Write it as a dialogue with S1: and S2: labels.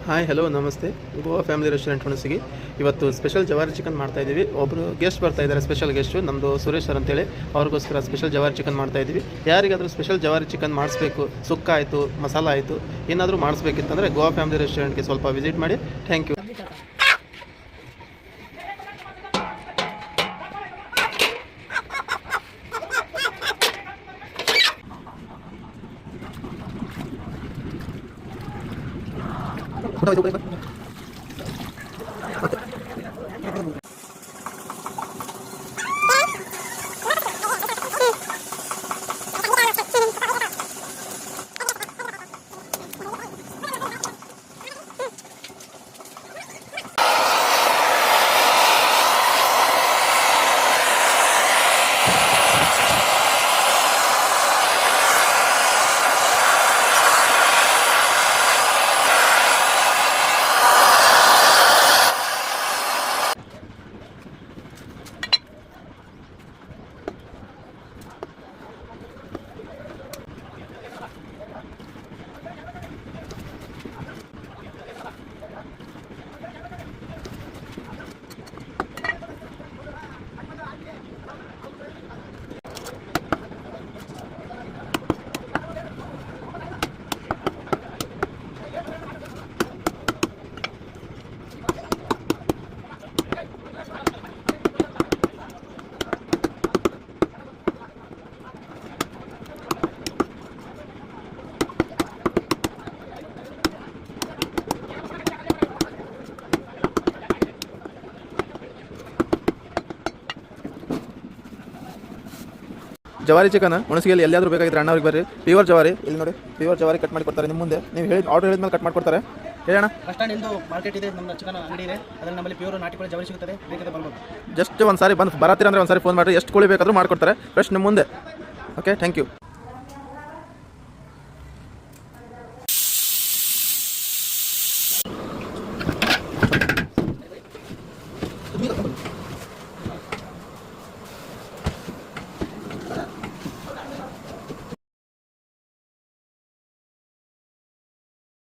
S1: Hi hello ನಮಸ್ತೆ. Goa family restaurant ಹುಣಸಿಗೆ ಇವತ್ತು special ಜವಾರಿ ಚಿಕನ್ ಮಾಡ್ತಾಯಿದ್ದೀವಿ. ಒಬ್ಬರು ಗೆಸ್ಟ್ ಬರ್ತಾ ಇದ್ದಾರೆ, ಸ್ಪೆಷಲ್ ಗೆಸ್ಟು ನಮ್ಮದು ಸುರೇಶ್ ಸರ್ ಅಂತೇಳಿ. ಅವ್ರಿಗೋಸ್ಕರ ಸ್ಪೆಷಲ್ ಜವಾರಿ ಚಿಕನ್ ಮಾಡ್ತಾಯಿದ್ದೀವಿ. ಯಾರಿಗಾದರೂ ಸ್ಪೆಷಲ್ ಜವಾರಿ ಚಿಕನ್ ಮಾಡಿಸ್ಬೇಕು, ಸುಕ್ಕ ಆಯಿತು, ಮಸಾಲ ಆಯಿತು, ಏನಾದರೂ ಮಾಡಿಸ್ಬೇಕಿತ್ತಂದರೆ ಗೋವಾ ಫ್ಯಾಮಿಲಿ ರೆಸ್ಟೋರೆಂಟ್ಗೆ ಸ್ವಲ್ಪ ವಿಸಿಟ್ ಮಾಡಿ. Thank you. ಜವಾರಿ ಚಿಕನ್ ಹುಣಸಿಗೆಯಲ್ಲಿ ಎಲ್ಲಾದರೂ ಬೇಕಾಗಿದ್ರೆ ಅಣ್ಣವ್ರಿಗೆ ಬರ್ರಿ. ಪ್ಯೂರ್ ಜವಾರಿ ಇಲ್ಲಿ ನೋಡಿ, ಪ್ಯೂರ್ ಜವಾರಿ ಕಟ್ ಮಾಡಿ ಕೊಡ್ತಾರೆ ನಿಮ್ಮ ಮುಂದೆ. ನೀವು ಹೇಳಿ ಆರ್ಡರ್ ಹೇಳಿದ ಮೇಲೆ ಕಟ್ ಮಾಡಿಕೊಡ್ತಾರೆ. ಹೇಳೋಣ.
S2: ಬಸ್ ಸ್ಟ್ಯಾಂಡ್ ಇಂದು ಮಾರ್ಕೆಟ್ ಇದೆ, ನಮ್ಮ ಚಿಕನ್ ಅಂಗಡಿ ಇದೆ. ಅದರಲ್ಲಿ ನಮ್ಮಲ್ಲಿ ಪ್ಯೂರ್ ನಾಟಿಕೋಳಿ ಜವಾರಿ ಸಿಗುತ್ತದೆ, ಬೇಕಾದ್ರೆ ಬರ್ಬೋದು.
S1: ಜಸ್ಟ್ ಒಂದು ಸಾರಿ ಬಂದು ಬರತ್ತೀರ ಅಂದರೆ ಒಂದು ಸಾರಿ ಫೋನ್ ಮಾಡಿರಿ, ಎಷ್ಟು ಕೋಳಿ ಬೇಕಾದರೂ ಮಾಡಿಕೊಡ್ತಾರೆ ಫ್ರೆಶ್ ನಿಮ್ಮ ಮುಂದೆ. Okay, thank you.